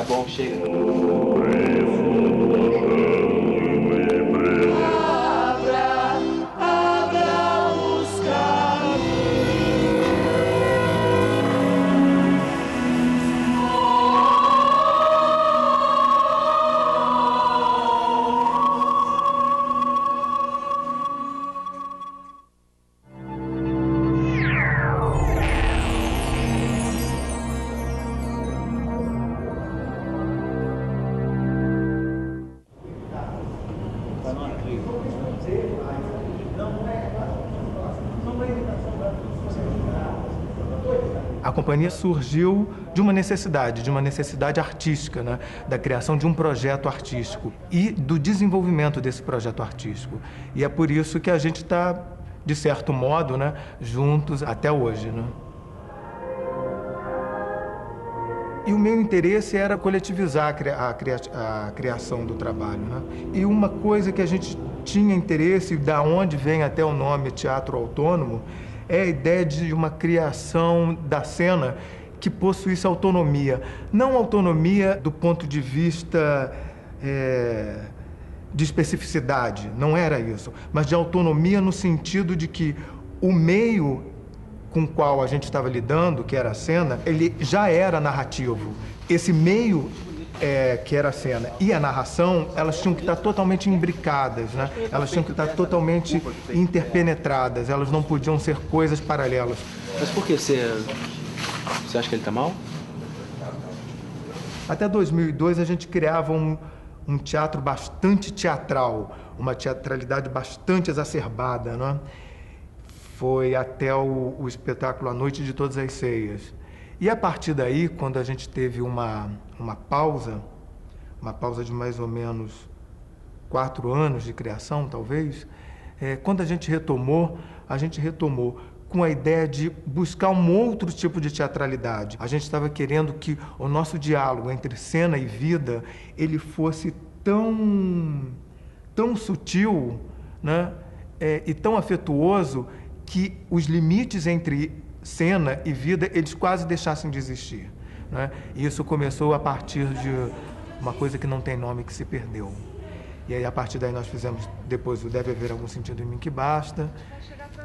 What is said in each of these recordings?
bom, chega. A companhia surgiu de uma necessidade artística, né? Da criação de um projeto artístico e do desenvolvimento desse projeto artístico. E é por isso que a gente está, de certo modo, né, juntos até hoje, né? E o meu interesse era coletivizar a criação do trabalho, né? E uma coisa que a gente tinha interesse, da onde vem até o nome Teatro Autônomo, é a ideia de uma criação da cena que possuísse autonomia. Não autonomia do ponto de vista de especificidade, não era isso, mas de autonomia no sentido de que o meio com o qual a gente estava lidando, que era a cena, ele já era narrativo. Esse meio que era a cena e a narração, elas tinham que estar totalmente imbricadas, né? Elas tinham que estar totalmente interpenetradas, elas não podiam ser coisas paralelas. Mas por que você acha que ele está mal? Até 2002 a gente criava um teatro bastante teatral, uma teatralidade bastante exacerbada, né? Foi até o espetáculo A Noite de Todas as Ceias. E a partir daí, quando a gente teve uma pausa de mais ou menos 4 anos de criação, talvez, quando a gente retomou com a ideia de buscar um outro tipo de teatralidade. A gente estava querendo que o nosso diálogo entre cena e vida, ele fosse tão sutil, né, e tão afetuoso, que os limites entre cena e vida, eles quase deixassem de existir, né? E isso começou a partir de uma coisa que não tem nome, que se perdeu. E aí, a partir daí, nós fizemos depois o Deve Haver Algum Sentido em Mim Que Basta.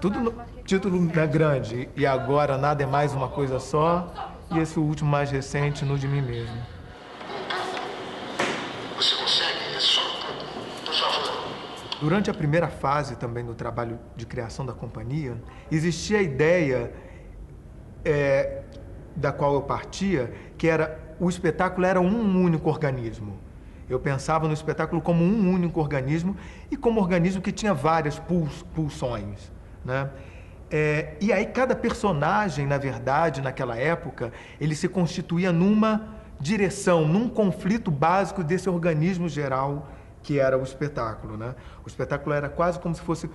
Tudo no título grande. E agora, Nada é Mais Uma Coisa Só. E esse último mais recente, No de Mim Mesmo. Você consegue? É só, por favor. Durante a primeira fase também do trabalho de criação da companhia, existia a ideia da qual eu partia, que era o espetáculo era um único organismo. Eu pensava no espetáculo como um único organismo e como organismo que tinha várias pulsões, né? E aí cada personagem, na verdade, naquela época, ele se constituía numa direção, num conflito básico desse organismo geral que era o espetáculo, né? O espetáculo era quase como se fosse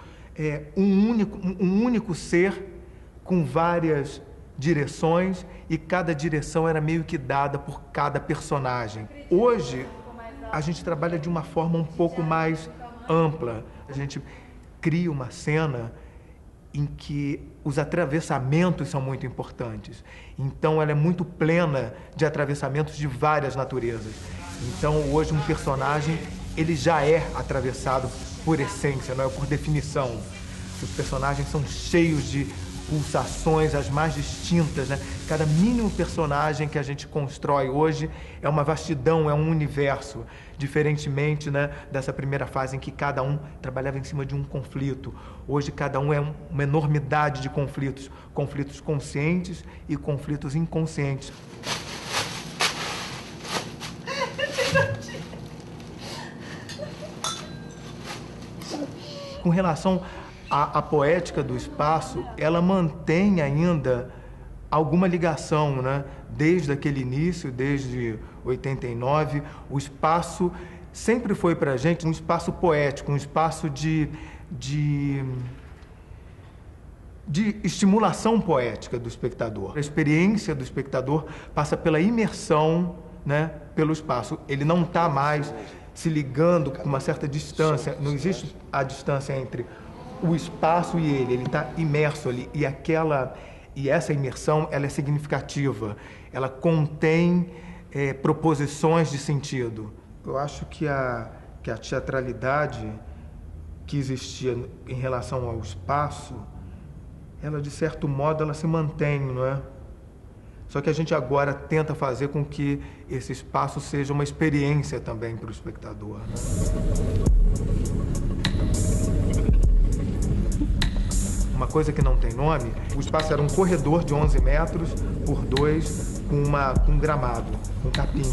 um único ser com várias direções, e cada direção era meio que dada por cada personagem. Hoje, a gente trabalha de uma forma um pouco mais ampla. A gente cria uma cena em que os atravessamentos são muito importantes. Então, ela é muito plena de atravessamentos de várias naturezas. Então, hoje, um personagem, ele já é atravessado por essência, não é por definição. Os personagens são cheios de pulsações as mais distintas, né? Cada mínimo personagem que a gente constrói hoje é uma vastidão, é um universo, diferentemente, né, dessa primeira fase em que cada um trabalhava em cima de um conflito. Hoje cada um é uma enormidade de conflitos, conflitos conscientes e conflitos inconscientes. Com relação à poética do espaço, ela mantém ainda alguma ligação, né? Desde aquele início, desde 89, o espaço sempre foi para a gente um espaço poético, um espaço de estimulação poética do espectador. A experiência do espectador passa pela imersão, né, pelo espaço. Ele não está mais se ligando com uma certa distância, não existe a distância entre o espaço e ele está imerso ali, e essa imersão, ela é significativa, ela contém proposições de sentido. Eu acho que a teatralidade que existia em relação ao espaço, ela, de certo modo, ela se mantém, não é? Só que a gente agora tenta fazer com que esse espaço seja uma experiência também para o espectador, né? Uma coisa que não tem nome, o espaço era um corredor de 11 metros por 2 com um gramado, com capim.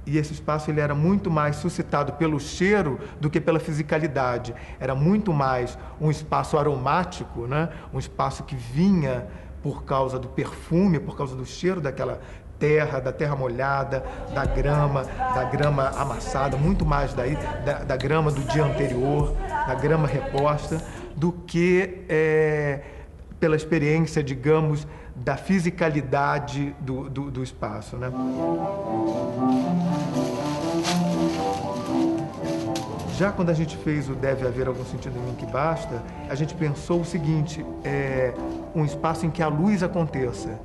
E esse espaço ele era muito mais suscitado pelo cheiro do que pela fisicalidade. Era muito mais um espaço aromático, né? Um espaço que vinha por causa do perfume, por causa do cheiro daquela terra, da terra molhada, da grama amassada, muito mais da grama do dia anterior, da grama reposta, do que pela experiência, digamos, da fisicalidade do espaço, né? Já quando a gente fez o Deve Haver Algum Sentido em Mim Que Basta, a gente pensou o seguinte, um espaço em que a luz aconteça,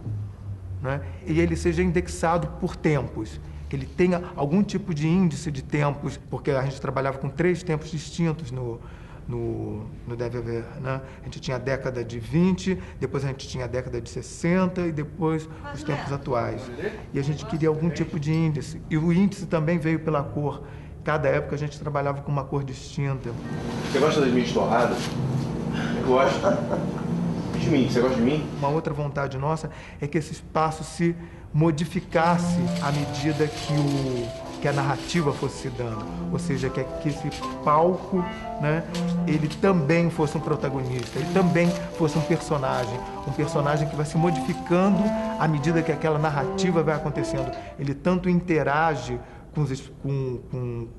né? E ele seja indexado por tempos, que ele tenha algum tipo de índice de tempos, porque a gente trabalhava com 3 tempos distintos no Deve Haver, né? A gente tinha a década de 20, depois a gente tinha a década de 60 e depois os tempos atuais. E a gente queria algum tipo de índice. E o índice também veio pela cor. Cada época a gente trabalhava com uma cor distinta. Você gosta das minhas torradas? Eu gosto. De mim, você gosta de mim? Uma outra vontade nossa é que esse espaço se modificasse à medida que a narrativa fosse se dando. Ou seja, que esse palco, né, ele também fosse um protagonista, ele também fosse um personagem que vai se modificando à medida que aquela narrativa vai acontecendo. Ele tanto interage com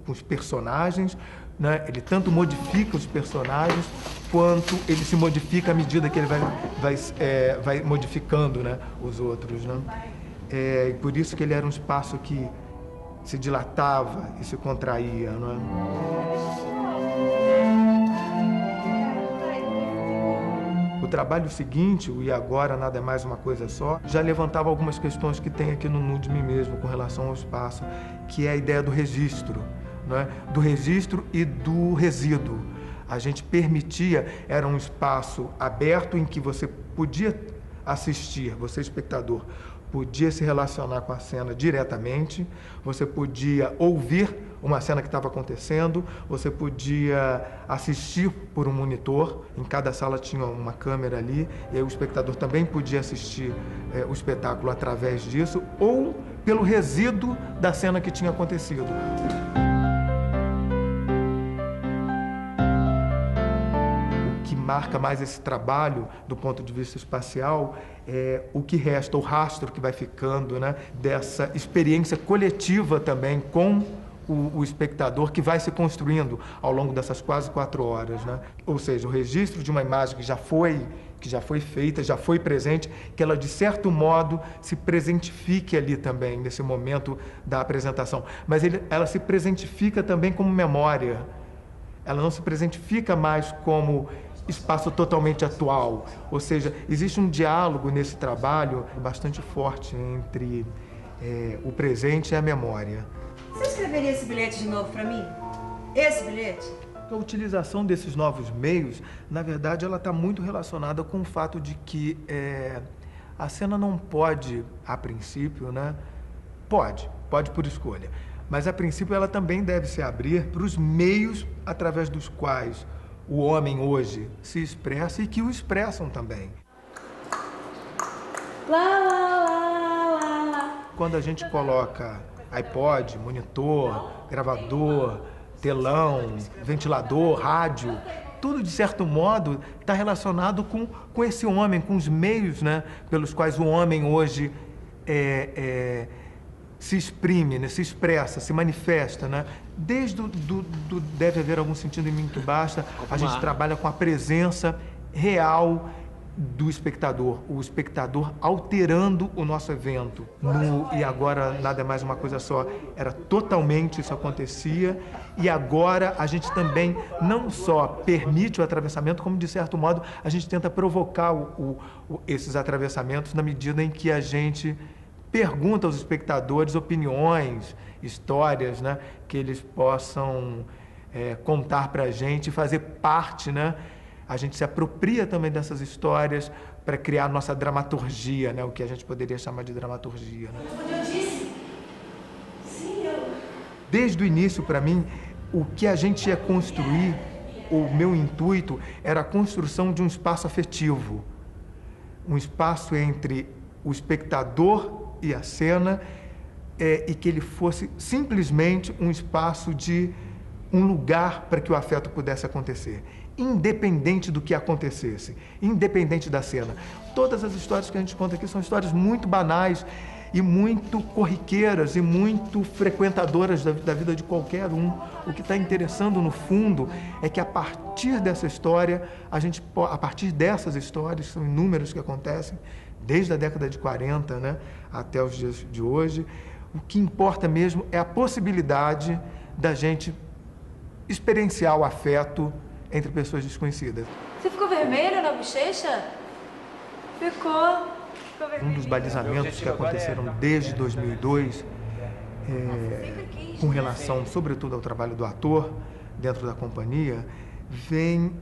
os personagens, né? Ele tanto modifica os personagens, quanto ele se modifica à medida que ele vai modificando, né, os outros, né? E por isso que ele era um espaço que se dilatava e se contraía, não é? O trabalho seguinte, o E Agora Nada é Mais Uma Coisa Só, já levantava algumas questões que tem aqui no Nude Me Mesmo com relação ao espaço, que é a ideia do registro, né? Do registro e do resíduo. A gente permitia, era um espaço aberto em que você podia assistir, você espectador, podia se relacionar com a cena diretamente, você podia ouvir uma cena que estava acontecendo, você podia assistir por um monitor, em cada sala tinha uma câmera ali, e aí o espectador também podia assistir o espetáculo através disso, ou pelo resíduo da cena que tinha acontecido. Marca mais esse trabalho do ponto de vista espacial o que resta, o rastro que vai ficando, né, dessa experiência coletiva também com o espectador que vai se construindo ao longo dessas quase 4 horas, né? Ou seja, o registro de uma imagem que já foi feita, já foi presente, que ela de certo modo se presentifique ali também nesse momento da apresentação, mas ela se presentifica também como memória. Ela não se presentifica mais como espaço totalmente atual, ou seja, existe um diálogo nesse trabalho bastante forte entre o presente e a memória. Você escreveria esse bilhete de novo para mim? Esse bilhete? A utilização desses novos meios, na verdade, ela está muito relacionada com o fato de que a cena não pode, a princípio, né? Pode por escolha, mas a princípio ela também deve se abrir para os meios através dos quais o homem hoje se expressa e que o expressam também. Quando a gente coloca iPod, monitor, gravador, telão, ventilador, rádio, tudo de certo modo está relacionado com esse homem, com os meios, né, pelos quais o homem hoje se exprime, né, se expressa, se manifesta, né? Desde do Deve Haver Algum Sentido em Mim Que Basta, a gente trabalha com a presença real do espectador, o espectador alterando o nosso evento. E Agora Nada é Mais Uma Coisa Só, era totalmente isso acontecia, e agora a gente também não só permite o atravessamento, como de certo modo a gente tenta provocar esses atravessamentos na medida em que a gente pergunta aos espectadores opiniões, histórias, né, que eles possam contar para a gente e fazer parte, né? A gente se apropria também dessas histórias para criar nossa dramaturgia, né? O que a gente poderia chamar de dramaturgia. Né? Eu disse. Sim, eu... Desde o início, para mim, o que a gente ia construir, o meu intuito, era a construção de um espaço afetivo. Um espaço entre o espectador e a cena, e que ele fosse simplesmente um espaço de um lugar para que o afeto pudesse acontecer, independente do que acontecesse, independente da cena. Todas as histórias que a gente conta aqui são histórias muito banais e muito corriqueiras e muito frequentadoras da vida de qualquer um. O que está interessando, no fundo, é que a partir dessa história, a partir dessas histórias, são inúmeras que acontecem, desde a década de 40, né, até os dias de hoje, o que importa mesmo é a possibilidade da gente experienciar o afeto entre pessoas desconhecidas. Você ficou vermelho na bochecha? Ficou vermelho. Um dos balizamentos que aconteceram desde 2002, com relação, sobretudo, ao trabalho do ator dentro da companhia, vem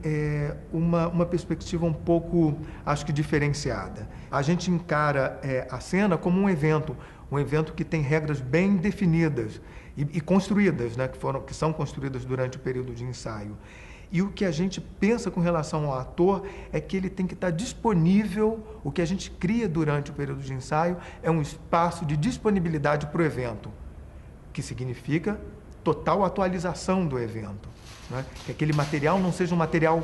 uma perspectiva um pouco, acho que, diferenciada. A gente encara a cena como um evento que tem regras bem definidas e construídas, né, que são construídas durante o período de ensaio. E o que a gente pensa com relação ao ator é que ele tem que estar disponível. O que a gente cria durante o período de ensaio é um espaço de disponibilidade para o evento, que significa total atualização do evento, né? Que aquele material não seja um material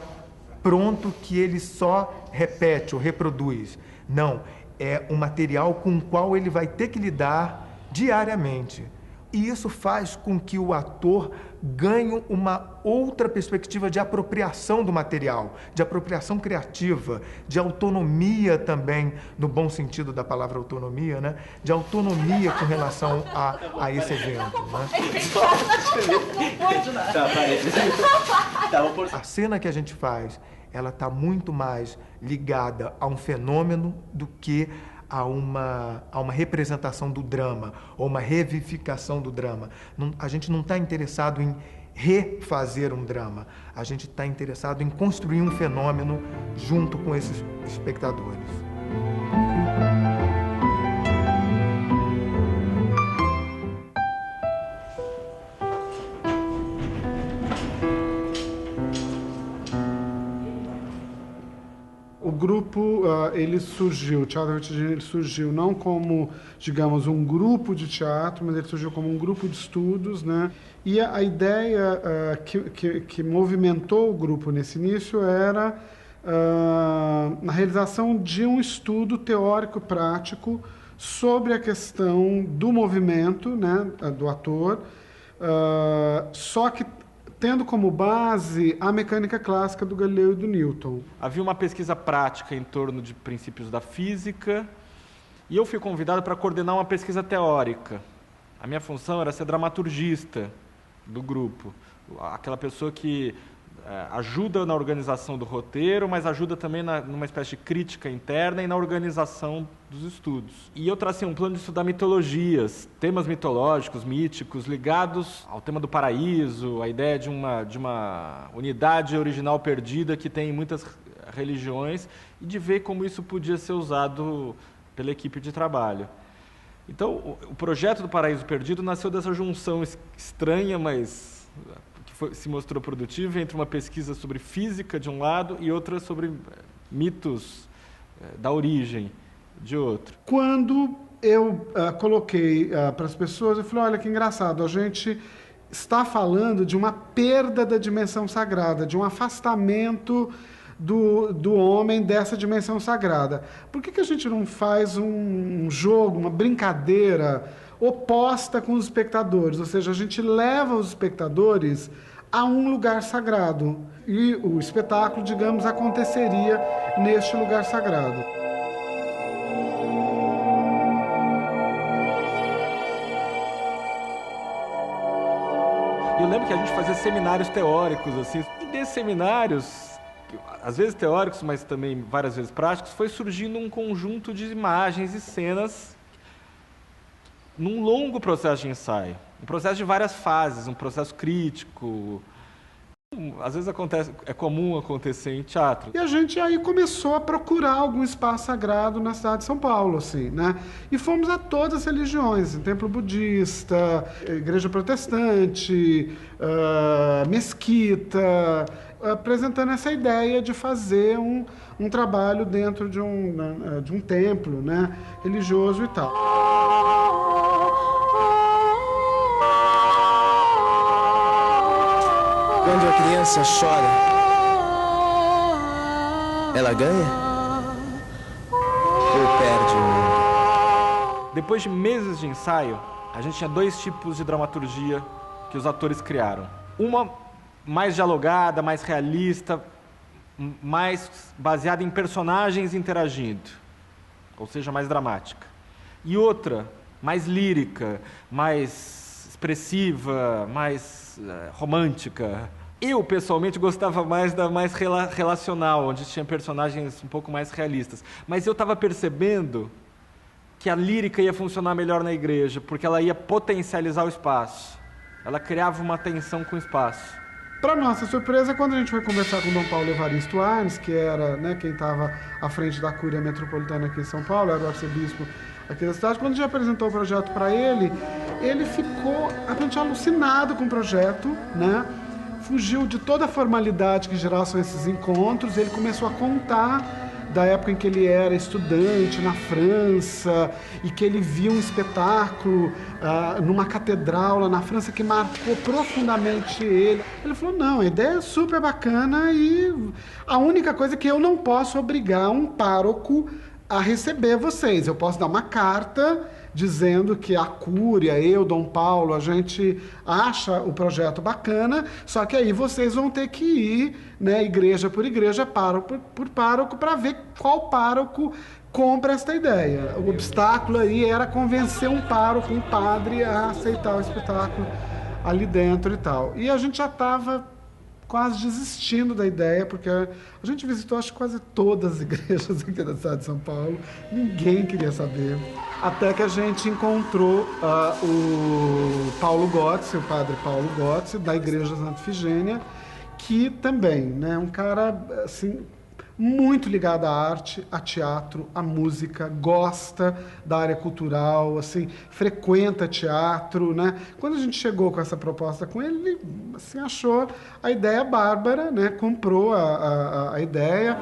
pronto que ele só repete ou reproduz. Não, é um material com o qual ele vai ter que lidar diariamente. E isso faz com que o ator ganhe uma outra perspectiva de apropriação do material, de apropriação criativa, de autonomia também, no bom sentido da palavra autonomia, né? De autonomia com relação a esse evento. Né? A cena que a gente faz, ela está muito mais ligada a um fenômeno do que a uma representação do drama, ou uma revivificação do drama. A gente não está interessado em refazer um drama, a gente está interessado em construir um fenômeno junto com esses espectadores. O grupo, ele surgiu, o Teatro Vertigem, ele surgiu não como, digamos, um grupo de teatro, mas ele surgiu como um grupo de estudos, né? E a ideia que movimentou o grupo nesse início era a realização de um estudo teórico-prático sobre a questão do movimento, né, do ator, só que tendo como base a mecânica clássica do Galileu e do Newton. Havia uma pesquisa prática em torno de princípios da física e eu fui convidado para coordenar uma pesquisa teórica. A minha função era ser dramaturgista do grupo, aquela pessoa que ajuda na organização do roteiro, mas ajuda também numa espécie de crítica interna e na organização dos estudos. E eu tracei um plano de estudar mitologias, temas mitológicos, míticos, ligados ao tema do paraíso, a ideia de uma unidade original perdida que tem em muitas religiões, e de ver como isso podia ser usado pela equipe de trabalho. Então, o projeto do Paraíso Perdido nasceu dessa junção estranha, mas se mostrou produtiva, entre uma pesquisa sobre física de um lado e outra sobre mitos da origem de outro. Quando eu coloquei para as pessoas, eu falei, olha que engraçado, a gente está falando de uma perda da dimensão sagrada, de um afastamento do homem dessa dimensão sagrada. Por que a gente não faz um jogo, uma brincadeira oposta com os espectadores? Ou seja, a gente leva os espectadores a um lugar sagrado. E o espetáculo, digamos, aconteceria neste lugar sagrado. Eu lembro que a gente fazia seminários teóricos, assim, e desses seminários, às vezes teóricos, mas também várias vezes práticos, foi surgindo um conjunto de imagens e cenas num longo processo de ensaio, um processo de várias fases, um processo crítico. Às vezes é comum acontecer em teatro. E a gente aí começou a procurar algum espaço sagrado na cidade de São Paulo, assim, né? E fomos a todas as religiões, templo budista, igreja protestante, mesquita, apresentando essa ideia de fazer um trabalho dentro de um templo, né, religioso e tal. Quando a criança chora, ela ganha ou perde o mundo? Depois de meses de ensaio, a gente tinha 2 tipos de dramaturgia que os atores criaram. Uma mais dialogada, mais realista, mais baseada em personagens interagindo, ou seja, mais dramática. E outra, mais lírica, mais expressiva, mais romântica. Eu, pessoalmente, gostava mais da mais relacional, onde tinha personagens um pouco mais realistas. Mas eu estava percebendo que a lírica ia funcionar melhor na igreja, porque ela ia potencializar o espaço. Ela criava uma tensão com o espaço. Para nossa surpresa, quando a gente foi conversar com o Dom Paulo Evaristo Arnes, que era, né, quem estava à frente da Cúria Metropolitana aqui em São Paulo, era o arcebispo aqui da cidade, quando a gente apresentou o projeto para ele, ele ficou absolutamente alucinado com o projeto, né? Fugiu de toda a formalidade que geral são esses encontros, ele começou a contar da época em que ele era estudante na França e que ele viu um espetáculo numa catedral lá na França que marcou profundamente ele. Ele falou, não, a ideia é super bacana e a única coisa é que eu não posso obrigar um pároco a receber vocês. Eu posso dar uma carta dizendo que a Cúria, eu, Dom Paulo, a gente acha o projeto bacana, só que aí vocês vão ter que ir, né, igreja por igreja, pároco por pároco, para ver qual pároco compra esta ideia. O obstáculo aí era convencer um pároco, um padre, a aceitar o espetáculo ali dentro e tal. E a gente já estava quase desistindo da ideia, porque a gente visitou, acho, quase todas as igrejas aqui da cidade de São Paulo. Ninguém queria saber. Até que a gente encontrou o Paulo Gotze, o padre Paulo Gotze, da Igreja Santa Ifigênia, que também, né, um cara, assim, muito ligado à arte, a teatro, à música, gosta da área cultural, assim, frequenta teatro, né? Quando a gente chegou com essa proposta com ele, ele assim, achou a ideia bárbara, né? Comprou a ideia.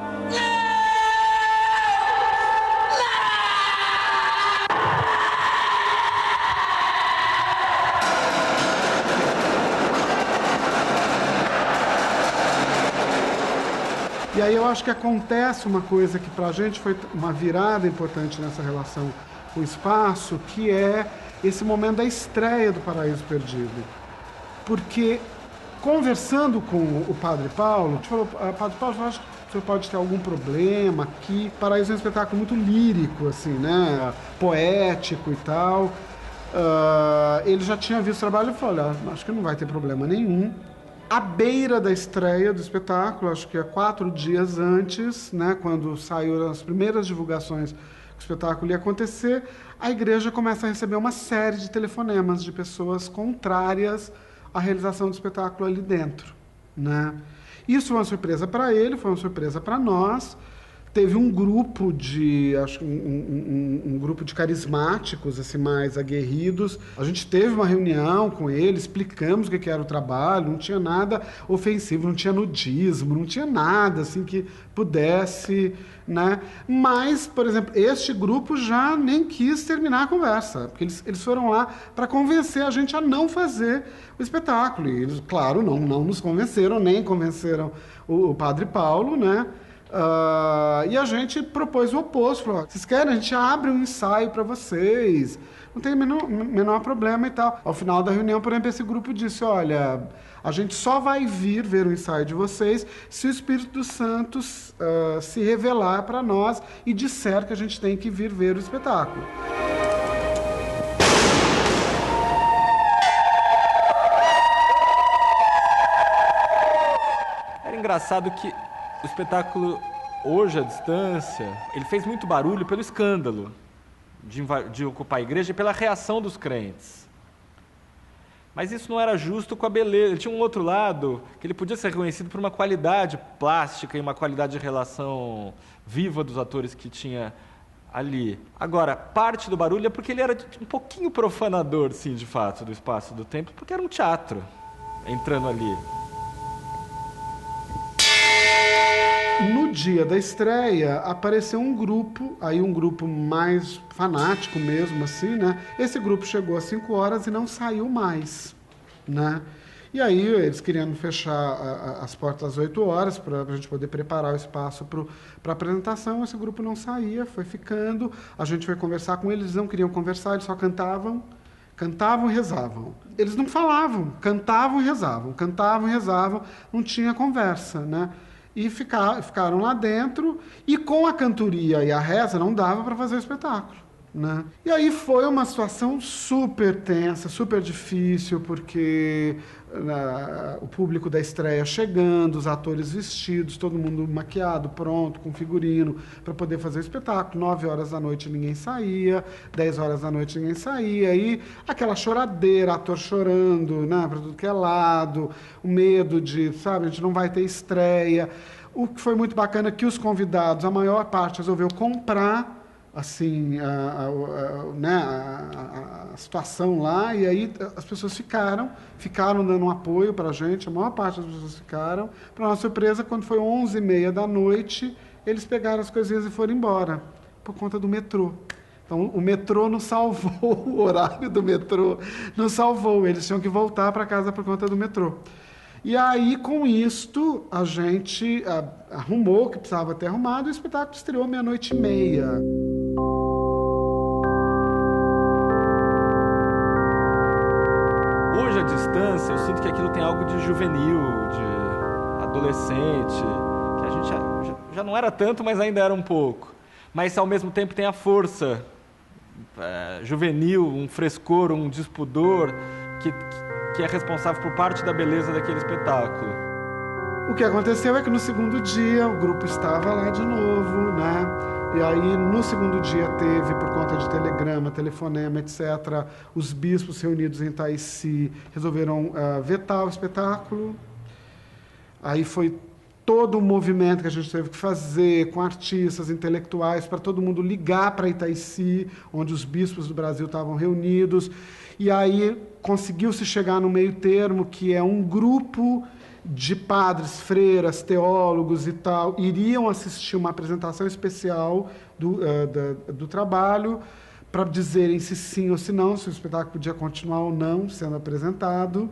E aí eu acho que acontece uma coisa que para a gente foi uma virada importante nessa relação com o espaço, que é esse momento da estreia do Paraíso Perdido. Porque, conversando com o Padre Paulo, a gente falou, Padre Paulo, eu acho que o senhor pode ter algum problema aqui. Paraíso é um espetáculo muito lírico, assim, né? Poético e tal. Ele já tinha visto o trabalho e falou, olha, acho que não vai ter problema nenhum. À beira da estreia do espetáculo, acho que 4 dias antes, né, quando saíram as primeiras divulgações que o espetáculo ia acontecer, a igreja começa a receber uma série de telefonemas de pessoas contrárias à realização do espetáculo ali dentro, né? Isso foi uma surpresa para ele, foi uma surpresa para nós. Teve um grupo de, acho um grupo de carismáticos, assim, mais aguerridos. A gente teve uma reunião com eles, explicamos o que era o trabalho, não tinha nada ofensivo, não tinha nudismo, não tinha nada assim que pudesse, né? Mas, por exemplo, este grupo já nem quis terminar a conversa, porque eles foram lá para convencer a gente a não fazer o espetáculo. E eles, claro, não nos convenceram, nem convenceram o Padre Paulo, né? E a gente propôs o oposto, falou, vocês querem? A gente abre um ensaio para vocês, não tem menor problema e tal. Ao final da reunião, por exemplo, esse grupo disse, olha, a gente só vai vir ver o ensaio de vocês se o Espírito Santo se revelar para nós e disser que a gente tem que vir ver o espetáculo. Era engraçado que o espetáculo, hoje à distância, ele fez muito barulho pelo escândalo de ocupar a igreja e pela reação dos crentes. Mas isso não era justo com a beleza. Ele tinha um outro lado, que ele podia ser reconhecido por uma qualidade plástica e uma qualidade de relação viva dos atores que tinha ali. Agora, parte do barulho é porque ele era um pouquinho profanador, sim, de fato, do espaço do templo, porque era um teatro entrando ali. No dia da estreia, apareceu um grupo mais fanático mesmo, assim, né? Esse grupo chegou às 5 horas e não saiu mais, né? E aí eles queriam fechar as portas às 8 horas para a gente poder preparar o espaço para a apresentação. Esse grupo não saía, foi ficando. A gente foi conversar com eles, eles não queriam conversar, eles só cantavam e rezavam. Eles não falavam, cantavam e rezavam, não tinha conversa, né? E ficaram lá dentro, e com a cantoria e a reza não dava para fazer o espetáculo, né? E aí foi uma situação super tensa, super difícil, porque o público da estreia chegando, os atores vestidos, todo mundo maquiado, pronto, com figurino, para poder fazer o espetáculo. 9 horas da noite ninguém saía, 10 horas da noite ninguém saía, e aquela choradeira, ator chorando, né, para tudo que é lado, o medo de, sabe, a gente não vai ter estreia. O que foi muito bacana é que os convidados, a maior parte, resolveu comprar assim, a situação lá, e aí as pessoas ficaram dando um apoio para a gente, a maior parte das pessoas ficaram. Para nossa surpresa, quando foi 11h30 da noite, eles pegaram as coisinhas e foram embora, por conta do metrô. Então, o metrô não salvou, o horário do metrô não salvou, eles tinham que voltar para casa por conta do metrô. E aí, com isto, a gente arrumou o que precisava ter arrumado, e o espetáculo estreou 00:30. Hoje, à distância, eu sinto que aquilo tem algo de juvenil, de adolescente, que a gente já não era tanto, mas ainda era um pouco. Mas, ao mesmo tempo, tem a força juvenil, um frescor, um despudor, que é responsável por parte da beleza daquele espetáculo. O que aconteceu é que no segundo dia o grupo estava lá de novo, né? E aí no segundo dia teve, por conta de telegrama, telefonema, etc., os bispos reunidos em Itaici resolveram vetar o espetáculo. Aí foi todo um movimento que a gente teve que fazer com artistas, intelectuais, para todo mundo ligar para Itaici, onde os bispos do Brasil estavam reunidos. E aí conseguiu-se chegar no meio termo, que é um grupo de padres, freiras, teólogos e tal, iriam assistir uma apresentação especial do trabalho, para dizerem se sim ou se não, se o espetáculo podia continuar ou não sendo apresentado.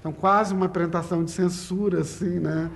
Então, quase uma apresentação de censura, assim, né?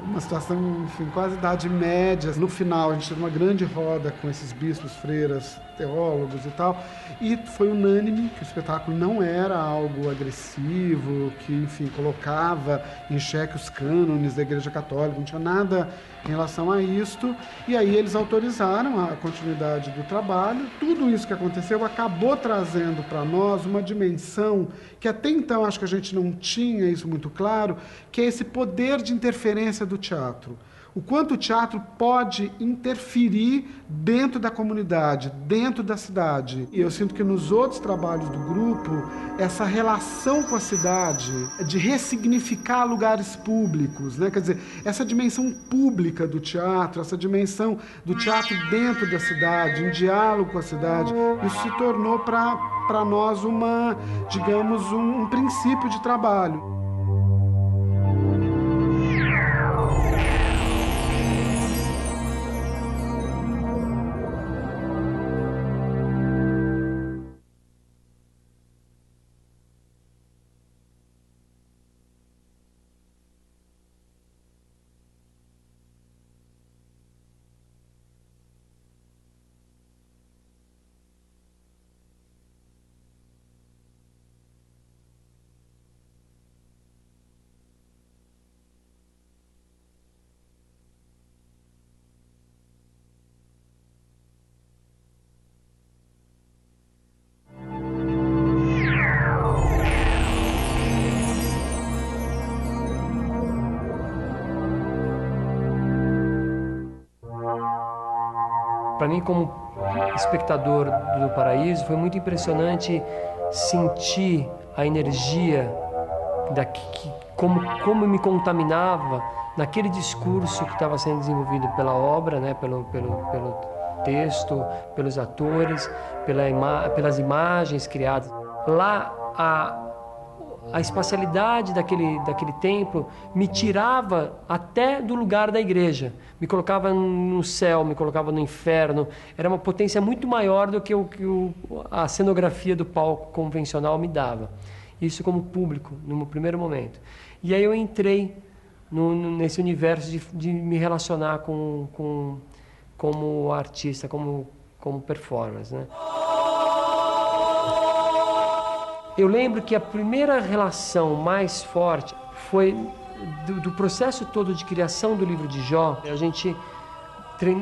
Uma situação, enfim, quase Idade Média. No final, a gente teve uma grande roda com esses bispos, freiras, teólogos e tal, e foi unânime que o espetáculo não era algo agressivo, que, enfim, colocava em xeque os cânones da Igreja Católica, não tinha nada em relação a isto, e aí eles autorizaram a continuidade do trabalho. Tudo isso que aconteceu acabou trazendo para nós uma dimensão que até então acho que a gente não tinha isso muito claro, que é esse poder de interferência do teatro. O quanto o teatro pode interferir dentro da comunidade, dentro da cidade. E eu sinto que nos outros trabalhos do grupo, essa relação com a cidade, de ressignificar lugares públicos, né? Quer dizer, essa dimensão pública do teatro, essa dimensão do teatro dentro da cidade, em diálogo com a cidade, isso se tornou para nós digamos, um princípio de trabalho. Para mim, como espectador do Paraíso, foi muito impressionante sentir a energia, como me contaminava naquele discurso que estava sendo desenvolvido pela obra, né, pelo texto, pelos atores, pelas imagens criadas. Lá, a espacialidade daquele templo me tirava até do lugar da igreja, me colocava no céu, me colocava no inferno. Era uma potência muito maior do que a cenografia do palco convencional me dava. Isso como público, no primeiro momento. E aí eu entrei nesse universo de me relacionar como artista, como performance, né? Eu lembro que a primeira relação mais forte foi do processo todo de criação do livro de Jó. A gente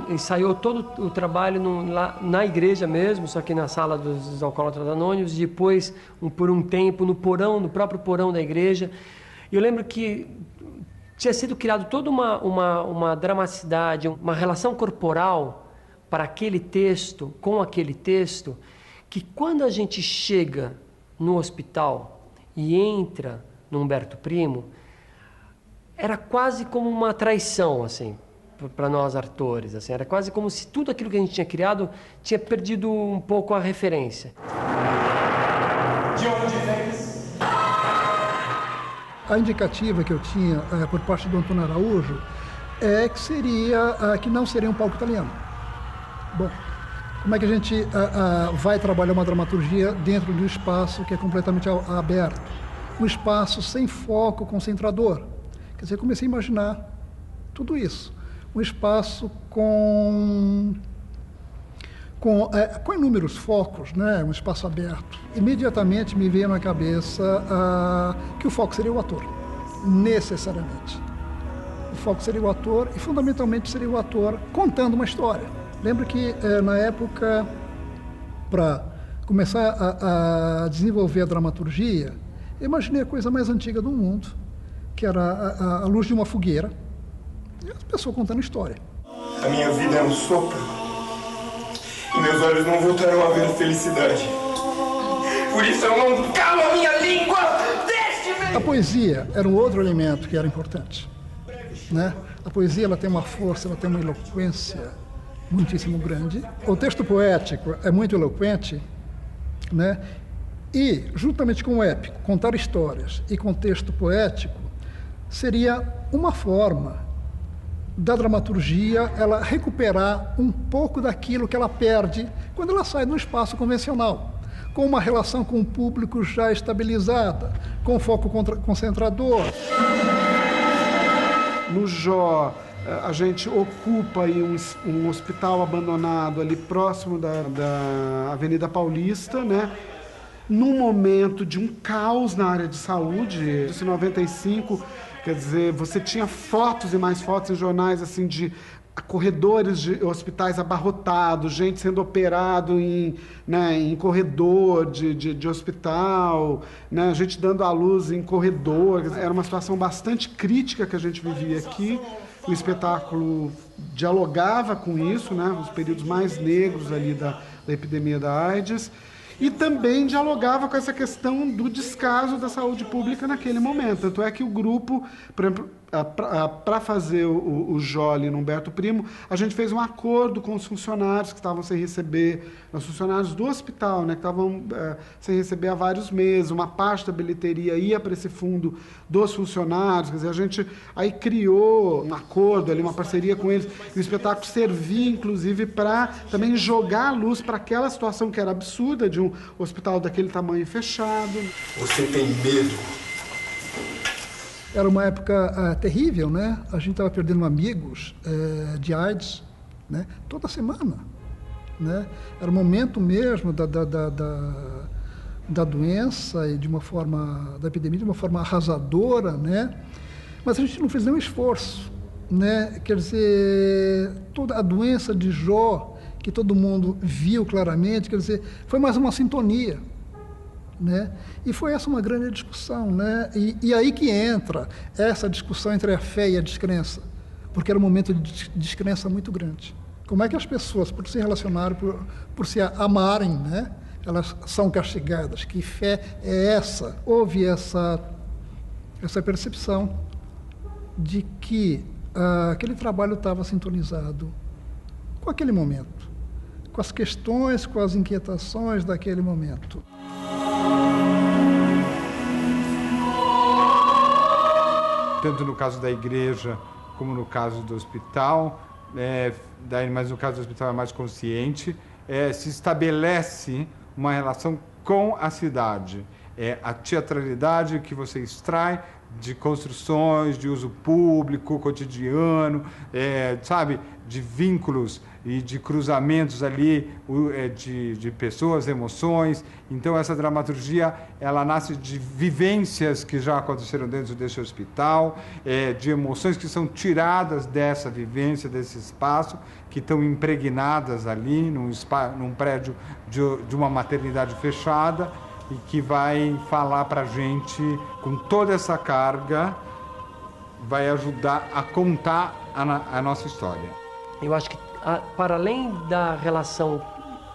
ensaiou todo o trabalho lá na igreja mesmo, só que na sala dos Alcoólatras Anônimos, depois, por um tempo, no próprio porão da igreja. E eu lembro que tinha sido criado toda uma dramaticidade, uma relação corporal para aquele texto, com aquele texto, que quando a gente chega no hospital e entra no Humberto Primo, era quase como uma traição, assim, para nós atores, assim, era quase como se tudo aquilo que a gente tinha criado tinha perdido um pouco a referência. De onde vens? A indicativa que eu tinha por parte do Antônio Araújo é que não seria um palco italiano. Bom, como é que a gente vai trabalhar uma dramaturgia dentro de um espaço que é completamente aberto? Um espaço sem foco concentrador. Quer dizer, eu comecei a imaginar tudo isso. Um espaço com inúmeros focos, né? Um espaço aberto. Imediatamente me veio na cabeça que o foco seria o ator, necessariamente. O foco seria o ator e, fundamentalmente, seria o ator contando uma história. Lembro que, na época, para começar a desenvolver a dramaturgia, eu imaginei a coisa mais antiga do mundo, que era a luz de uma fogueira e as pessoas contando história. A minha vida é um sopro e meus olhos não voltarão a ver a felicidade. Por isso eu não calo a minha língua! Deixe-me! A poesia era um outro elemento que era importante, né? A poesia, ela tem uma força, ela tem uma eloquência muitíssimo grande. O texto poético é muito eloquente, né? E, juntamente com o épico, contar histórias e com texto poético seria uma forma da dramaturgia ela recuperar um pouco daquilo que ela perde quando ela sai do espaço convencional, com uma relação com o público já estabilizada, com foco concentrador. No Jó, a gente ocupa aí um hospital abandonado ali próximo da Avenida Paulista, né? Num momento de um caos na área de saúde, em 95, quer dizer, você tinha fotos e mais fotos em jornais assim de corredores de hospitais abarrotados, gente sendo operado em corredor de hospital, né? Gente dando à luz em corredor. Era uma situação bastante crítica que a gente vivia aqui. O espetáculo dialogava com isso, né? Os períodos mais negros ali da epidemia da AIDS. E também dialogava com essa questão do descaso da saúde pública naquele momento. Tanto é que o grupo, por exemplo, para fazer o Jó ali no Humberto Primo, a gente fez um acordo com os funcionários que estavam sem receber, os funcionários do hospital, né, que estavam sem receber há vários meses. Uma parte da bilheteria ia para esse fundo dos funcionários. Quer dizer, a gente aí criou um acordo ali, uma parceria com eles. E o espetáculo servia, inclusive, para também jogar a luz para aquela situação que era absurda de um hospital daquele tamanho fechado. Você tem medo? Era uma época terrível, né? A gente estava perdendo amigos de AIDS, né? Toda semana, né? Era o momento mesmo da doença e da epidemia de uma forma arrasadora, né? Mas a gente não fez nenhum esforço, né? Quer dizer, toda a doença de Jó, que todo mundo viu claramente, quer dizer, foi mais uma sintonia, né? E foi essa uma grande discussão, né? E aí que entra essa discussão entre a fé e a descrença, porque era um momento de descrença muito grande. Como é que as pessoas, por se relacionarem, por se amarem, né, elas são castigadas? Que fé é essa? Houve essa percepção de que aquele trabalho estava sintonizado com aquele momento, com as questões, com as inquietações daquele momento. Tanto no caso da igreja como no caso do hospital, mas no caso do hospital é mais consciente, se estabelece uma relação com a cidade. A teatralidade que você extrai de construções, de uso público, cotidiano, sabe, de vínculos e de cruzamentos ali de pessoas, emoções. Então essa dramaturgia, ela nasce de vivências que já aconteceram dentro desse hospital, de emoções que são tiradas dessa vivência, desse espaço, que estão impregnadas ali num prédio de uma maternidade fechada, e que vai falar para a gente, com toda essa carga, vai ajudar a contar a nossa história. Eu acho que, para além da relação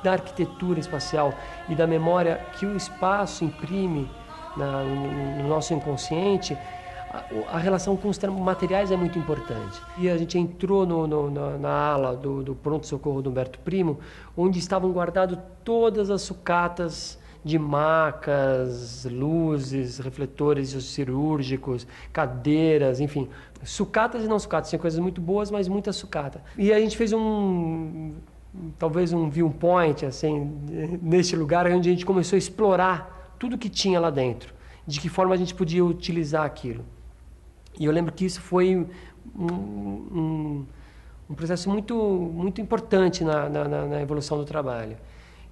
da arquitetura espacial e da memória que o espaço imprime no nosso inconsciente, a relação com os materiais é muito importante. E a gente entrou na ala do pronto-socorro do Humberto Primo, onde estavam guardadas todas as sucatas de macas, luzes, refletores cirúrgicos, cadeiras, enfim. Sucatas e não sucatas, tinha coisas muito boas, mas muita sucata. E a gente fez talvez um viewpoint, assim, neste lugar, onde a gente começou a explorar tudo que tinha lá dentro, de que forma a gente podia utilizar aquilo. E eu lembro que isso foi um processo muito importante na evolução do trabalho.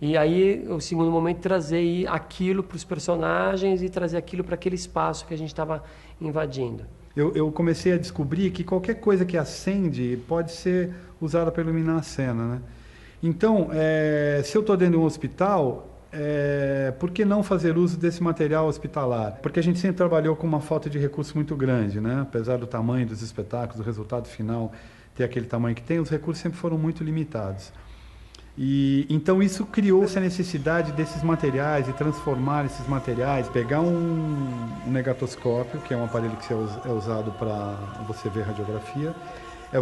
E aí, o segundo momento, trazer aquilo para os personagens e trazer aquilo para aquele espaço que a gente estava invadindo. Eu comecei a descobrir que qualquer coisa que acende pode ser usada para iluminar a cena, né? Então, se eu estou dentro de um hospital, por que não fazer uso desse material hospitalar? Porque a gente sempre trabalhou com uma falta de recurso muito grande, né? Apesar do tamanho dos espetáculos, do resultado final ter aquele tamanho que tem, os recursos sempre foram muito limitados. E então isso criou essa necessidade desses materiais, de transformar esses materiais, pegar um negatoscópio, que é um aparelho que é usado para você ver radiografia,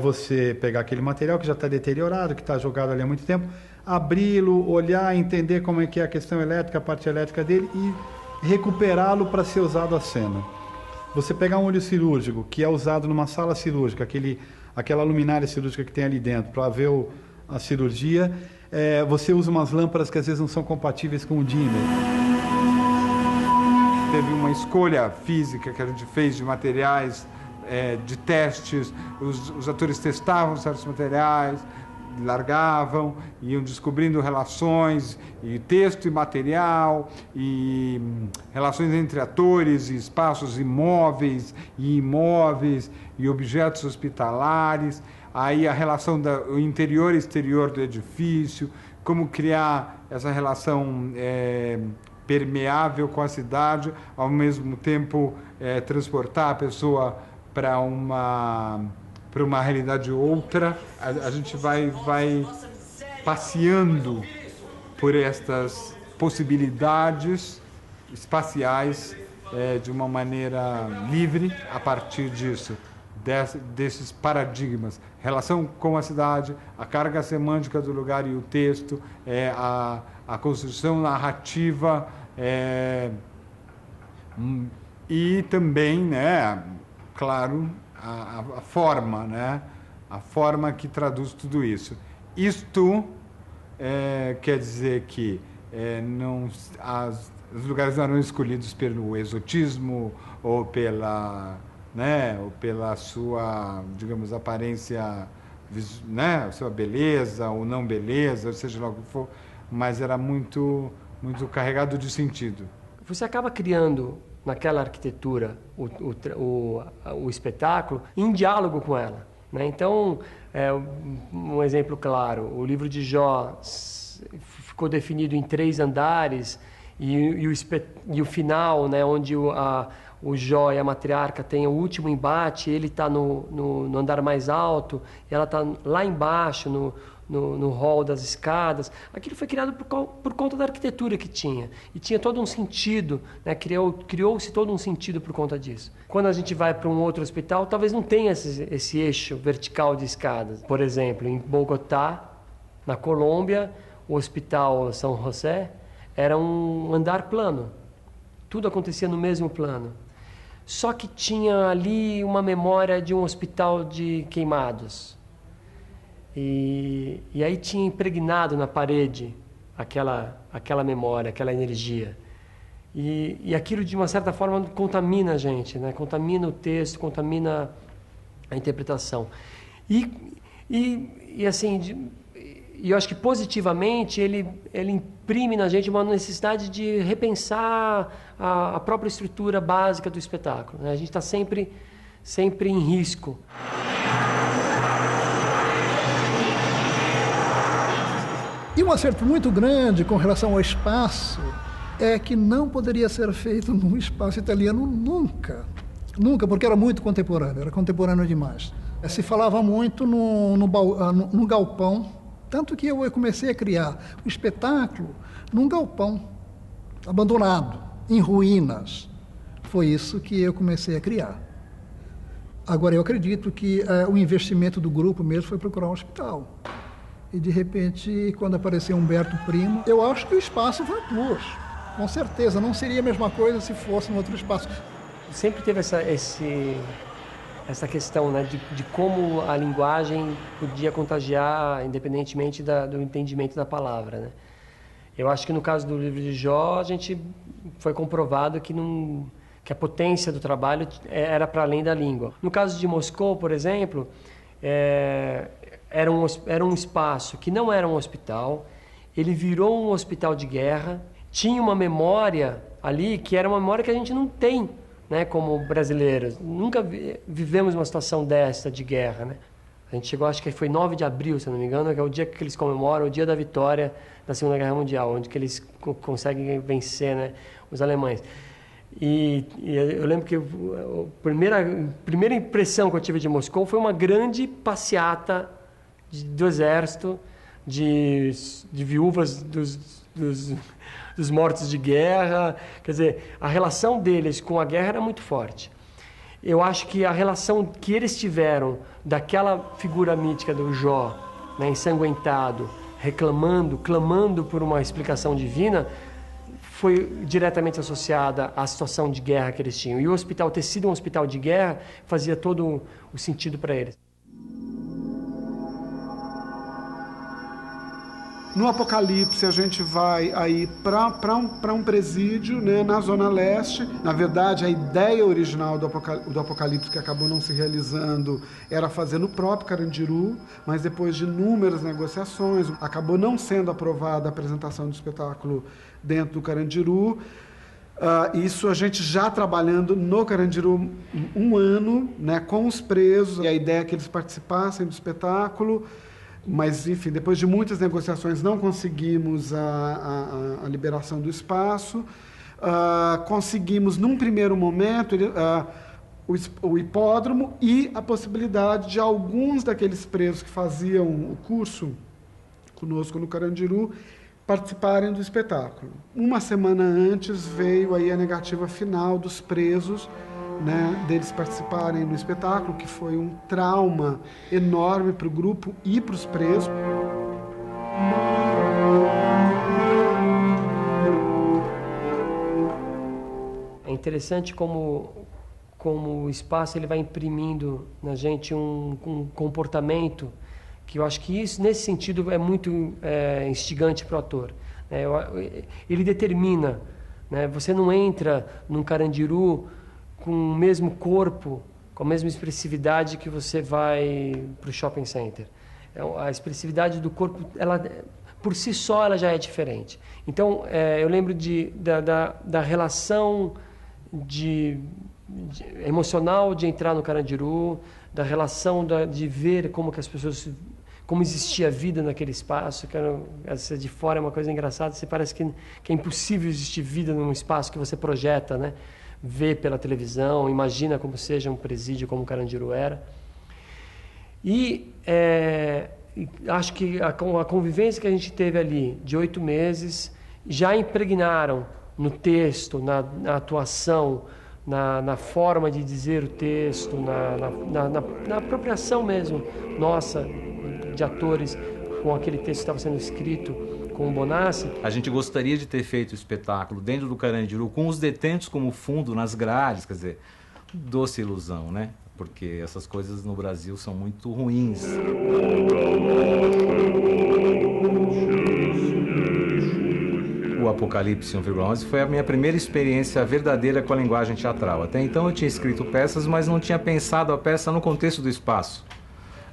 você pegar aquele material que já está deteriorado, que está jogado ali há muito tempo, abri-lo, olhar, entender como é que é a questão elétrica, a parte elétrica dele e recuperá-lo para ser usado a cena. Você pegar um olho cirúrgico, que é usado numa sala cirúrgica, aquela luminária cirúrgica que tem ali dentro, para ver a cirurgia, você usa umas lâmpadas que às vezes não são compatíveis com o dimmer. Teve uma escolha física que a gente fez de materiais, de testes, os atores testavam certos materiais, largavam, iam descobrindo relações, e texto e material, e relações entre atores, e espaços imóveis e imóveis, e objetos hospitalares. Aí a relação do interior e exterior do edifício, como criar essa relação permeável com a cidade, ao mesmo tempo transportar a pessoa para uma realidade outra. A gente vai passeando por estas possibilidades espaciais de uma maneira livre a partir disso. Desses paradigmas, relação com a cidade, a carga semântica do lugar e o texto, a construção narrativa e também, né, claro, a forma, né, a forma que traduz tudo isso. Isto quer dizer que os lugares não eram escolhidos pelo exotismo ou pela sua, digamos, aparência, né, sua beleza ou não beleza, ou seja lá o que for, mas era muito carregado de sentido. Você acaba criando naquela arquitetura o espetáculo em diálogo com ela, né? Então, um exemplo claro, o livro de Jó ficou definido em 3 andares e o final, né, onde o Jó e a matriarca têm o último embate, ele está no andar mais alto, e ela está lá embaixo, no hall das escadas. Aquilo foi criado por conta da arquitetura que tinha. E tinha todo um sentido, né? Criou-se todo um sentido por conta disso. Quando a gente vai para um outro hospital, talvez não tenha esse eixo vertical de escadas. Por exemplo, em Bogotá, na Colômbia, o Hospital São José era um andar plano. Tudo acontecia no mesmo plano. Só que tinha ali uma memória de um hospital de queimados. E aí tinha impregnado na parede aquela memória, aquela energia. E aquilo, de uma certa forma, contamina a gente, né? Contamina o texto, contamina a interpretação. E assim, eu acho que positivamente ele imprime na gente uma necessidade de repensar a própria estrutura básica do espetáculo, né? A gente está sempre em risco. E um acerto muito grande com relação ao espaço é que não poderia ser feito num espaço italiano nunca. Nunca, porque era muito contemporâneo, era contemporâneo demais. Se falava muito no galpão, tanto que eu comecei a criar o espetáculo num galpão abandonado, em ruínas. Foi isso que eu comecei a criar. Agora, eu acredito que o investimento do grupo mesmo foi procurar um hospital. E, de repente, quando apareceu Humberto Primo, eu acho que o espaço foi plus. Com certeza, não seria a mesma coisa se fosse em outro espaço. Sempre teve essa questão, né, de como a linguagem podia contagiar, independentemente do entendimento da palavra, né? Eu acho que no caso do livro de Jó, a gente foi comprovado que a potência do trabalho era para além da língua. No caso de Moscou, por exemplo, era um espaço que não era um hospital, ele virou um hospital de guerra, tinha uma memória ali que era uma memória que a gente não tem, né, como brasileiros. Nunca vivemos uma situação dessa de guerra, né? A gente chegou, acho que foi 9 de abril, se não me engano, que é o dia que eles comemoram, o dia da vitória da Segunda Guerra Mundial, onde que eles conseguem vencer, né, os alemães. E eu lembro que a primeira impressão que eu tive de Moscou foi uma grande passeata do exército, de viúvas dos mortos de guerra. Quer dizer, a relação deles com a guerra era muito forte. Eu acho que a relação que eles tiveram daquela figura mítica do Jó, né, ensanguentado, clamando por uma explicação divina, foi diretamente associada à situação de guerra que eles tinham. E o hospital ter sido um hospital de guerra fazia todo o sentido para eles. No Apocalipse, a gente vai aí para um presídio, né, na Zona Leste. Na verdade, a ideia original do Apocalipse, que acabou não se realizando, era fazer no próprio Carandiru, mas depois de inúmeras negociações, acabou não sendo aprovada a apresentação do espetáculo dentro do Carandiru. Isso a gente já trabalhando no Carandiru um ano, né, com os presos, e a ideia é que eles participassem do espetáculo. Mas, enfim, depois de muitas negociações, não conseguimos a liberação do espaço. Conseguimos, num primeiro momento, o hipódromo e a possibilidade de alguns daqueles presos que faziam o curso conosco no Carandiru participarem do espetáculo. Uma semana antes veio aí a negativa final dos presos, né, deles participarem do espetáculo, que foi um trauma enorme para o grupo e para os presos. É interessante como o espaço ele vai imprimindo na gente um comportamento que eu acho que isso, nesse sentido, é muito instigante para o ator. Ele determina, né, você não entra num Carandiru com o mesmo corpo, com a mesma expressividade que você vai para o shopping center. A expressividade do corpo, ela, por si só, ela já é diferente. Então, eu lembro da relação emocional de entrar no Carandiru, da relação de ver como que as pessoas, como existia vida naquele espaço, que de fora é uma coisa engraçada, você parece que é impossível existir vida num espaço que você projeta, né? Vê pela televisão, imagina como seja um presídio como o Carandiru era. E acho que a convivência que a gente teve ali de 8 meses já impregnaram no texto, na atuação, na forma de dizer o texto, na apropriação mesmo nossa de atores com aquele texto que estava sendo escrito com o Bonassi. A gente gostaria de ter feito o espetáculo dentro do Carandiru com os detentos como fundo nas grades, quer dizer, doce ilusão, né? Porque essas coisas no Brasil são muito ruins. O Apocalipse 1,11 foi a minha primeira experiência verdadeira com a linguagem teatral. Até então eu tinha escrito peças, mas não tinha pensado a peça no contexto do espaço.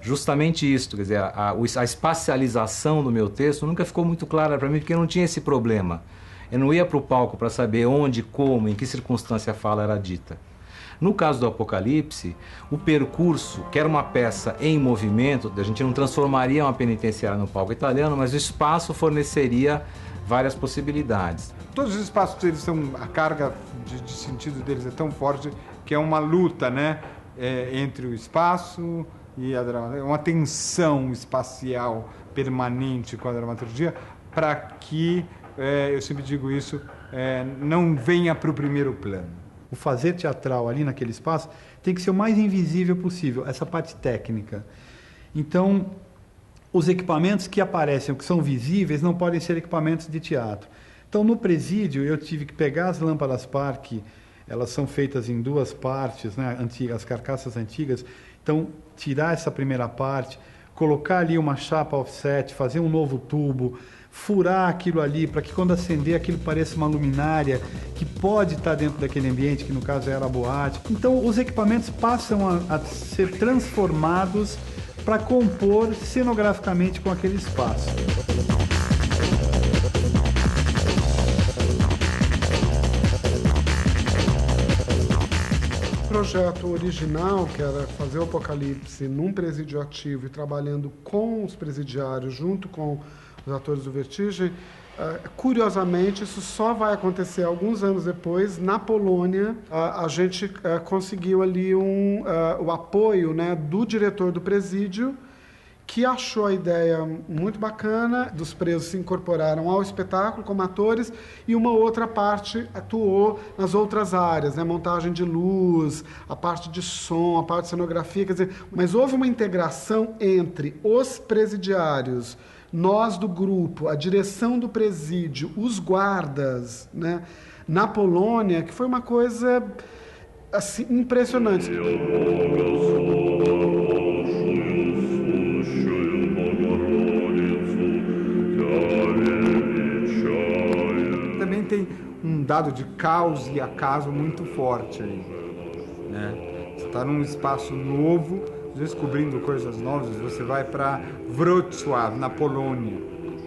Justamente isso, quer dizer, a espacialização do meu texto nunca ficou muito clara para mim, porque não tinha esse problema. Eu não ia para o palco para saber onde, como, em que circunstância a fala era dita. No caso do Apocalipse, o percurso, que era uma peça em movimento, a gente não transformaria uma penitenciária no palco italiano, mas o espaço forneceria várias possibilidades. Todos os espaços, eles são, a carga de sentido deles é tão forte que é uma luta, né, entre o espaço e a dramaturgia, uma tensão espacial permanente com a dramaturgia, para que, eu sempre digo isso, não venha para o primeiro plano. O fazer teatral ali naquele espaço tem que ser o mais invisível possível, essa parte técnica. Então, os equipamentos que aparecem, que são visíveis, não podem ser equipamentos de teatro. Então, no presídio, eu tive que pegar as lâmpadas Park, elas são feitas em 2 partes, né, as carcaças antigas. Então, tirar essa primeira parte, colocar ali uma chapa offset, fazer um novo tubo, furar aquilo ali para que quando acender aquilo pareça uma luminária que pode estar dentro daquele ambiente, que no caso era a boate. Então, os equipamentos passam a ser transformados para compor cenograficamente com aquele espaço. O projeto original, que era fazer o Apocalipse num presídio ativo e trabalhando com os presidiários, junto com os atores do Vertigem, curiosamente, isso só vai acontecer alguns anos depois. Na Polônia, a gente conseguiu ali o apoio, né, do diretor do presídio, que achou a ideia muito bacana. Dos presos se incorporaram ao espetáculo como atores e uma outra parte atuou nas outras áreas, né? Montagem de luz, a parte de som, a parte de cenografia, quer dizer, mas houve uma integração entre os presidiários, nós do grupo, a direção do presídio, os guardas, né? Na Polônia, que foi uma coisa assim, impressionante. Também tem um dado de caos e acaso muito forte aí, né? Você está num espaço novo, descobrindo coisas novas. Você vai para Wrocław, na Polônia,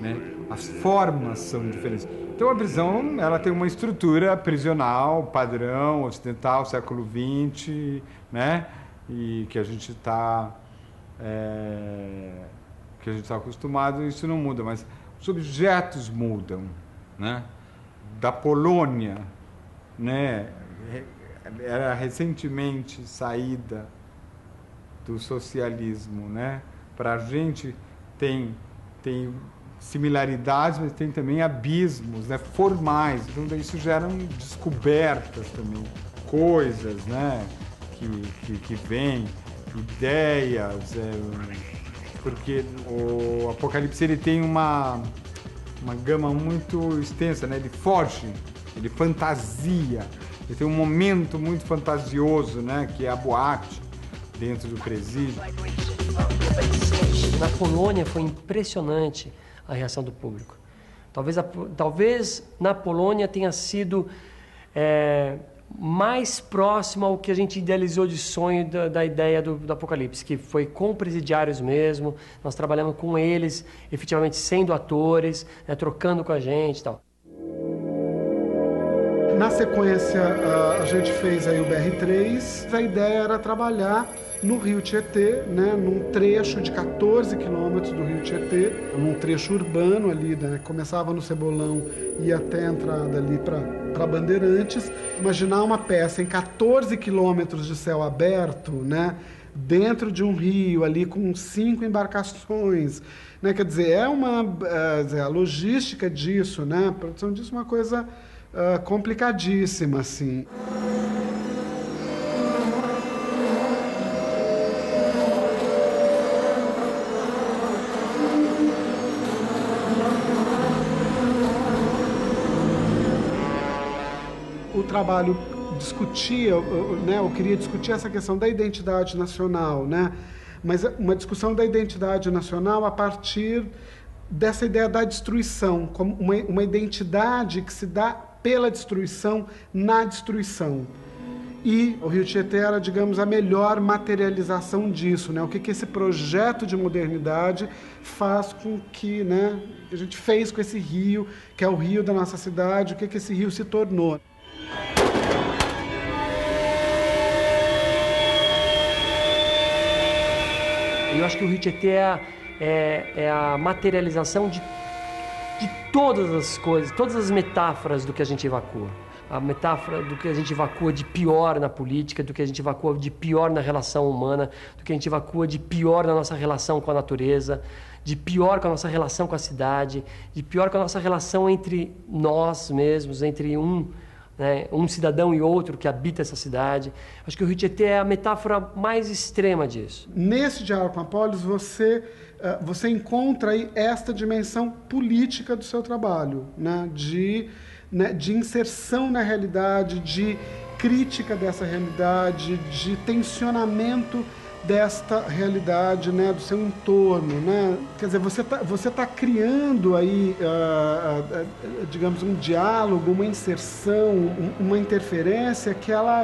né? As formas são diferentes. Então a prisão, ela tem uma estrutura prisional, padrão, ocidental, século XX, né? E que a gente está acostumado, isso não muda, mas os objetos mudam, né? Da Polônia, né? Era recentemente saída do socialismo, né? Para a gente tem similaridades, mas tem também abismos, né? Formais. Então isso gera descobertas também, coisas, né? Que vêm, ideias, porque o Apocalipse ele tem uma gama muito extensa, né? Ele foge, ele fantasia, ele tem um momento muito fantasioso, né? Que é a boate dentro do presídio. Na Polônia foi impressionante a reação do público. Talvez na Polônia tenha sido mais próximo ao que a gente idealizou de sonho da ideia do Apocalipse, que foi com presidiários mesmo. Nós trabalhamos com eles, efetivamente sendo atores, né, trocando com a gente e tal. Na sequência, a gente fez aí o BR-3. A ideia era trabalhar no Rio Tietê, né, num trecho de 14 quilômetros do Rio Tietê, num trecho urbano ali, né, começava no Cebolão e ia até a entrada ali para Bandeirantes. Imaginar uma peça em 14 quilômetros de céu aberto, né, dentro de um rio, ali com 5 embarcações, né? Quer dizer, a logística disso, né? A produção disso é uma coisa complicadíssima, assim. O trabalho discutia, né, eu queria discutir essa questão da identidade nacional, né, mas uma discussão da identidade nacional a partir dessa ideia da destruição, como uma identidade que se dá pela destruição na destruição. E o Rio Tietê era, digamos, a melhor materialização disso, né? O que esse projeto de modernidade faz com que, né, a gente fez com esse rio, que é o rio da nossa cidade, o que esse rio se tornou. Eu acho que o Rio Tietê é a materialização de todas as coisas, todas as metáforas do que a gente evacua. A metáfora do que a gente evacua de pior na política, do que a gente evacua de pior na relação humana, do que a gente evacua de pior na nossa relação com a natureza, de pior com a nossa relação com a cidade, de pior com a nossa relação entre nós mesmos, entre um cidadão e outro que habita essa cidade. Acho que o Rio Tietê é a metáfora mais extrema disso. Nesse diálogo com a Polis, você encontra aí esta dimensão política do seu trabalho, né? De inserção na realidade, de crítica dessa realidade, de tensionamento desta realidade, né, do seu entorno, né? Quer dizer, você tá criando aí, digamos, um diálogo, uma inserção, uma interferência que ela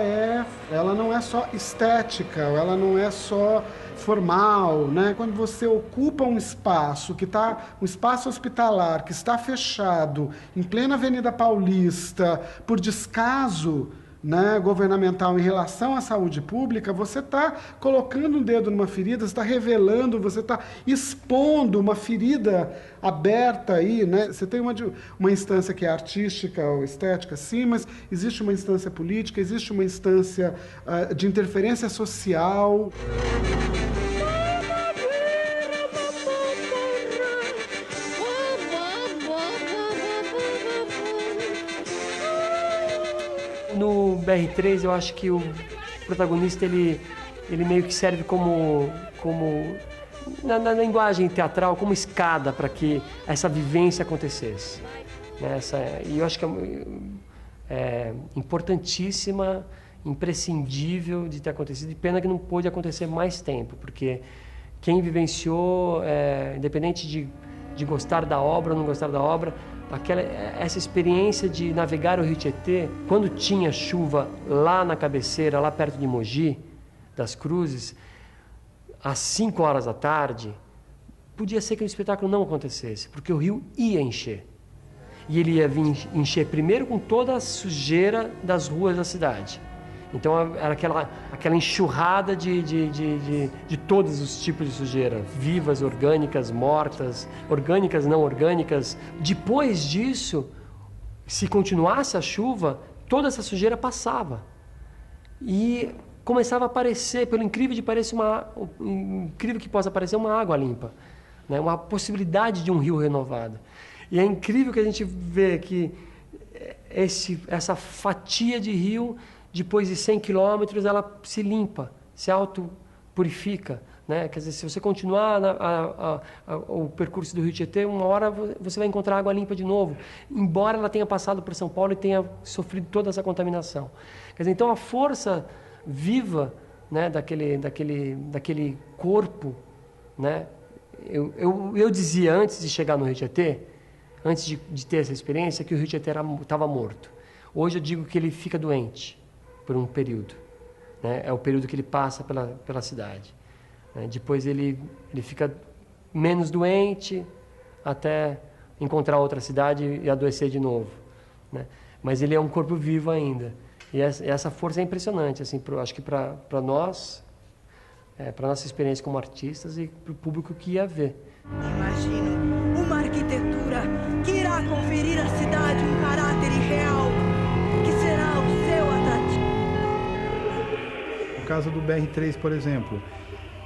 não é só estética, ela não é só formal, né? Quando você ocupa um espaço um espaço hospitalar que está fechado em plena Avenida Paulista por descaso, né, governamental em relação à saúde pública, você está colocando um dedo numa ferida, você está revelando, você está expondo uma ferida aberta aí, né? Você tem uma instância que é artística ou estética, sim, mas existe uma instância política, existe uma instância de interferência social. No BR-3, eu acho que o protagonista, ele meio que serve como na linguagem teatral, como escada para que essa vivência acontecesse. E eu acho que é importantíssima, imprescindível de ter acontecido, e pena que não pôde acontecer mais tempo, porque quem vivenciou, independente de gostar da obra ou não gostar da obra, essa experiência de navegar o Rio Tietê, quando tinha chuva lá na cabeceira, lá perto de Mogi das Cruzes, às 5 horas da tarde, podia ser que o espetáculo não acontecesse, porque o rio ia encher. E ele ia vir encher primeiro com toda a sujeira das ruas da cidade. Então era aquela enxurrada de todos os tipos de sujeira, vivas, orgânicas, mortas, orgânicas, não orgânicas. Depois disso, se continuasse a chuva, toda essa sujeira passava. E começava a aparecer, pelo incrível que possa parecer, uma água limpa, né? Uma possibilidade de um rio renovado. E é incrível que a gente vê que essa fatia de rio, depois de 100 quilômetros, ela se limpa, se autopurifica, né? Quer dizer, se você continuar o percurso do Rio Tietê, uma hora você vai encontrar água limpa de novo, embora ela tenha passado por São Paulo e tenha sofrido toda essa contaminação. Quer dizer, então a força viva, né, daquele corpo, né? Eu dizia antes de chegar no Rio Tietê, antes de ter essa experiência, que o Rio Tietê estava morto. Hoje eu digo que ele fica doente por um período, né? É o período que ele passa pela cidade, né? Depois ele fica menos doente até encontrar outra cidade e adoecer de novo, né? Mas ele é um corpo vivo ainda, e essa força é impressionante, assim, acho que para nós, para nossa experiência como artistas e para o público que ia ver. Imagino uma arquitetura que irá conferir à cidade um caráter irreal, que será o seu atrativo. caso do BR3, por exemplo.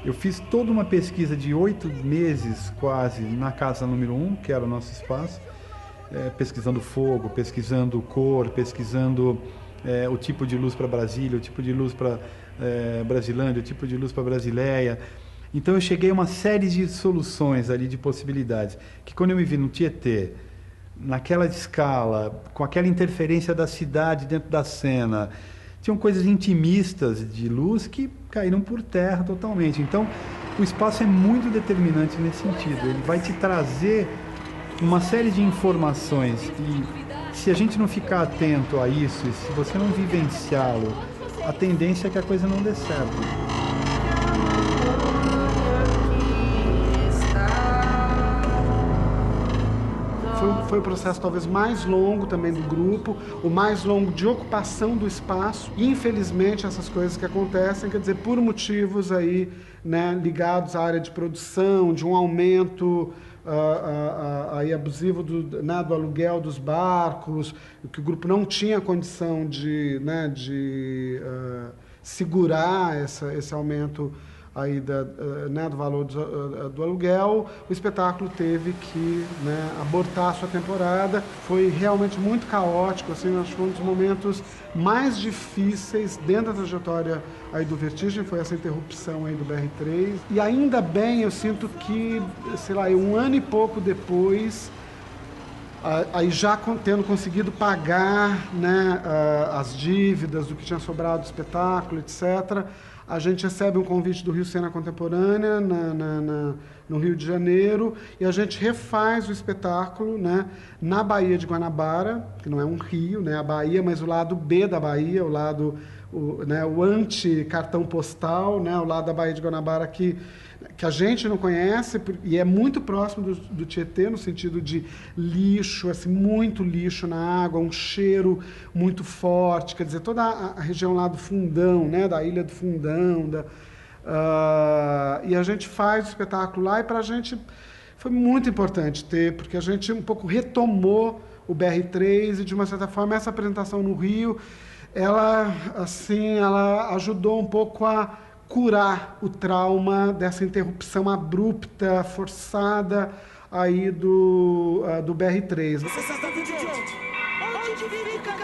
Eu fiz toda uma pesquisa de 8 meses, quase, na casa número 1, que era o nosso espaço, pesquisando fogo, pesquisando cor, pesquisando o tipo de luz para Brasília, o tipo de luz para Brasilândia, o tipo de luz para Brasileia. Então eu cheguei a uma série de soluções ali, de possibilidades, que quando eu me vi no Tietê, naquela escala, com aquela interferência da cidade dentro da cena, tinham coisas intimistas de luz que caíram por terra totalmente. Então, o espaço é muito determinante nesse sentido. Ele vai te trazer uma série de informações e se a gente não ficar atento a isso, e se você não vivenciá-lo, a tendência é que a coisa não dê certo. Foi o processo talvez mais longo também do grupo, o mais longo de ocupação do espaço. E, infelizmente, essas coisas que acontecem, quer dizer, por motivos aí, né, ligados à área de produção, de um aumento aí abusivo do aluguel dos barcos, que o grupo não tinha condição de segurar esse aumento aí do valor do aluguel. O espetáculo teve que abortar a sua temporada. Foi realmente muito caótico, assim, acho que foi um dos momentos mais difíceis dentro da trajetória aí do Vertigem, foi essa interrupção aí do BR3. E ainda bem, eu sinto que, sei lá, 1 ano e pouco depois, aí já tendo conseguido pagar as dívidas do que tinha sobrado do espetáculo, etc., a gente recebe um convite do Rio Cena Contemporânea, no Rio de Janeiro, e a gente refaz o espetáculo na Baía de Guanabara, que não é um rio, a Bahia, mas o lado B da Bahia, o anti-cartão postal, o lado da Baía de Guanabara que a gente não conhece, e é muito próximo do Tietê, no sentido de lixo, assim, muito lixo na água, um cheiro muito forte, quer dizer, toda a região lá do Fundão, da Ilha do Fundão, e a gente faz o espetáculo lá, e para a gente foi muito importante ter, porque a gente um pouco retomou o BR3, e de uma certa forma essa apresentação no Rio, ela ajudou um pouco a curar o trauma dessa interrupção abrupta, forçada aí do BR3. Onde fica